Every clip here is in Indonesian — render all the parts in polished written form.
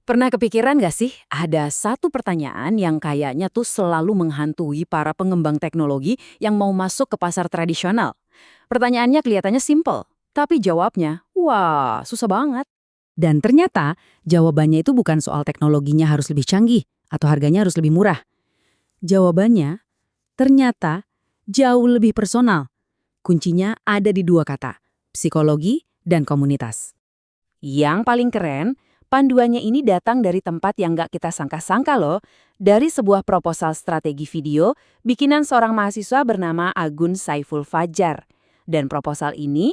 Pernah kepikiran nggak sih, ada satu pertanyaan yang kayaknya tuh selalu menghantui para pengembang teknologi yang mau masuk ke pasar tradisional. Pertanyaannya kelihatannya simple, tapi jawabnya, wah, susah banget. Dan ternyata, jawabannya itu bukan soal teknologinya harus lebih canggih atau harganya harus lebih murah. Jawabannya, ternyata jauh lebih personal. Kuncinya ada di dua kata, psikologi dan komunitas. Yang paling keren, panduannya ini datang dari tempat yang nggak kita sangka-sangka loh, dari sebuah proposal strategi video bikinan seorang mahasiswa bernama Agun Saiful Fajar. Dan proposal ini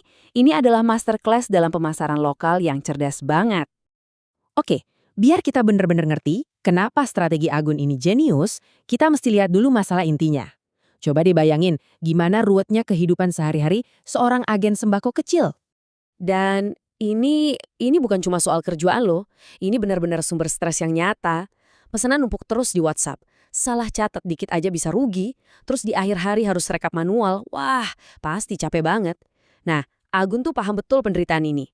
adalah masterclass dalam pemasaran lokal yang cerdas banget. Oke, biar kita bener-bener ngerti kenapa strategi Agun ini jenius, kita mesti lihat dulu masalah intinya. Coba dibayangin gimana ruwetnya kehidupan sehari-hari seorang agen sembako kecil. Dan ini bukan cuma soal kerjaan loh, ini benar-benar sumber stres yang nyata. Pesanan numpuk terus di WhatsApp, salah catat dikit aja bisa rugi, terus di akhir hari harus rekap manual, wah pasti capek banget. Nah, Agun tuh paham betul penderitaan ini.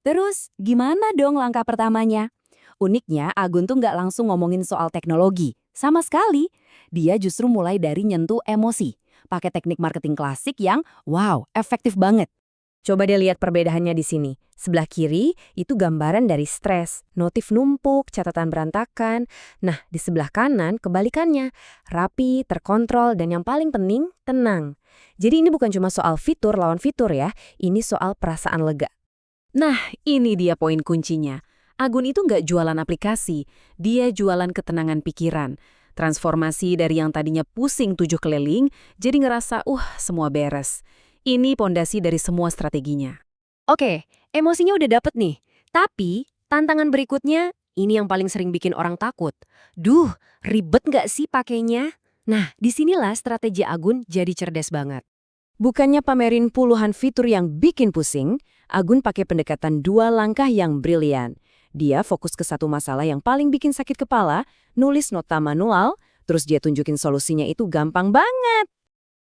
Terus, gimana dong langkah pertamanya? Uniknya, Agun tuh nggak langsung ngomongin soal teknologi, sama sekali. Dia justru mulai dari nyentuh emosi, pakai teknik marketing klasik yang, wow, efektif banget. Coba deh lihat perbedaannya di sini. Sebelah kiri itu gambaran dari stres, notif numpuk, catatan berantakan. Nah, di sebelah kanan kebalikannya, rapi, terkontrol, dan yang paling penting, tenang. Jadi ini bukan cuma soal fitur lawan fitur ya, ini soal perasaan lega. Nah, ini dia poin kuncinya. Agun itu nggak jualan aplikasi, dia jualan ketenangan pikiran. Transformasi dari yang tadinya pusing 7 keliling, jadi ngerasa, semua beres. Ini pondasi dari semua strateginya. Oke, emosinya udah dapet nih. Tapi, tantangan berikutnya, ini yang paling sering bikin orang takut. Duh, ribet nggak sih pakainya? Nah, disinilah strategi Agun jadi cerdas banget. Bukannya pamerin puluhan fitur yang bikin pusing, Agun pakai pendekatan 2 langkah yang brilian. Dia fokus ke satu masalah yang paling bikin sakit kepala, nulis nota manual, terus dia tunjukin solusinya itu gampang banget.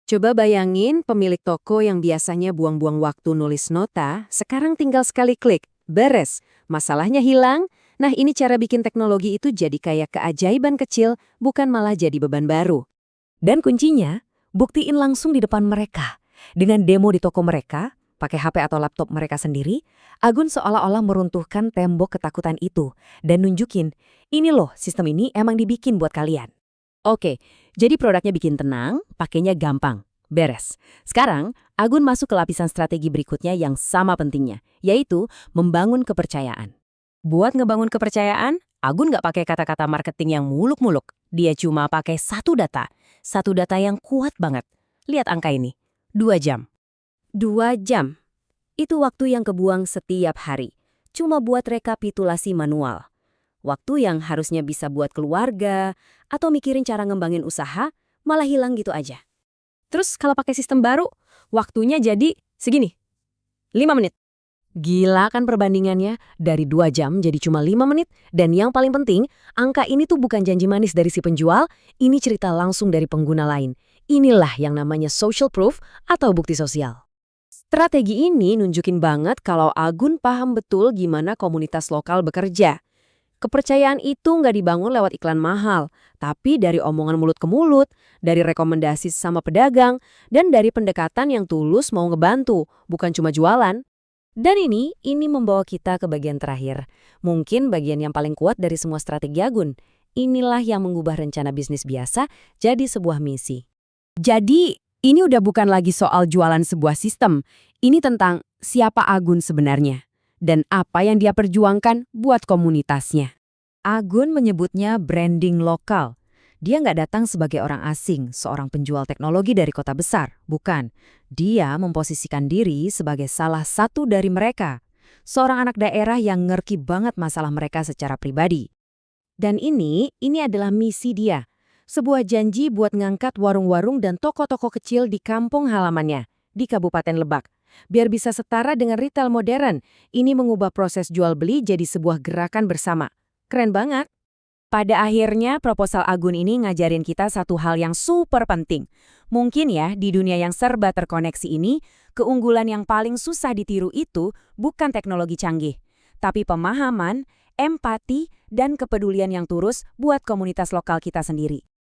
Coba bayangin pemilik toko yang biasanya buang-buang waktu nulis nota, sekarang tinggal sekali klik, beres, masalahnya hilang. Nah, ini cara bikin teknologi itu jadi kayak keajaiban kecil, bukan malah jadi beban baru. Dan kuncinya, buktiin langsung di depan mereka. Dengan demo di toko mereka, pakai HP atau laptop mereka sendiri, Agun seolah-olah meruntuhkan tembok ketakutan itu dan nunjukin, ini loh, sistem ini emang dibikin buat kalian. Oke, jadi produknya bikin tenang, pakainya gampang, beres. Sekarang, Agun masuk ke lapisan strategi berikutnya yang sama pentingnya, yaitu membangun kepercayaan. Buat ngebangun kepercayaan, Agun nggak pakai kata-kata marketing yang muluk-muluk. Dia cuma pakai satu data yang kuat banget. Lihat angka ini, 2 jam. 2 jam. Itu waktu yang kebuang setiap hari, cuma buat rekapitulasi manual. Waktu yang harusnya bisa buat keluarga atau mikirin cara ngembangin usaha, malah hilang gitu aja. Terus kalau pakai sistem baru, waktunya jadi segini, 5 menit. Gila kan perbandingannya, dari 2 jam jadi cuma 5 menit. Dan yang paling penting, angka ini tuh bukan janji manis dari si penjual, ini cerita langsung dari pengguna lain. Inilah yang namanya social proof atau bukti sosial. Strategi ini nunjukin banget kalau Agun paham betul gimana komunitas lokal bekerja. Kepercayaan itu nggak dibangun lewat iklan mahal, tapi dari omongan mulut ke mulut, dari rekomendasi sama pedagang, dan dari pendekatan yang tulus mau ngebantu, bukan cuma jualan. Dan ini membawa kita ke bagian terakhir. Mungkin bagian yang paling kuat dari semua strategi Agun. Inilah yang mengubah rencana bisnis biasa jadi sebuah misi. Jadi, ini udah bukan lagi soal jualan sebuah sistem. Ini tentang siapa Agun sebenarnya. Dan apa yang dia perjuangkan buat komunitasnya. Agun menyebutnya branding lokal. Dia nggak datang sebagai orang asing, seorang penjual teknologi dari kota besar. Bukan. Dia memposisikan diri sebagai salah satu dari mereka. Seorang anak daerah yang ngerti banget masalah mereka secara pribadi. Dan ini adalah misi dia. Sebuah janji buat ngangkat warung-warung dan toko-toko kecil di kampung halamannya, di Kabupaten Lebak. Biar bisa setara dengan retail modern, ini mengubah proses jual-beli jadi sebuah gerakan bersama. Keren banget. Pada akhirnya, proposal Agun ini ngajarin kita satu hal yang super penting. Mungkin ya, di dunia yang serba terkoneksi ini, keunggulan yang paling susah ditiru itu bukan teknologi canggih, tapi pemahaman, empati, dan kepedulian yang tulus buat komunitas lokal kita sendiri.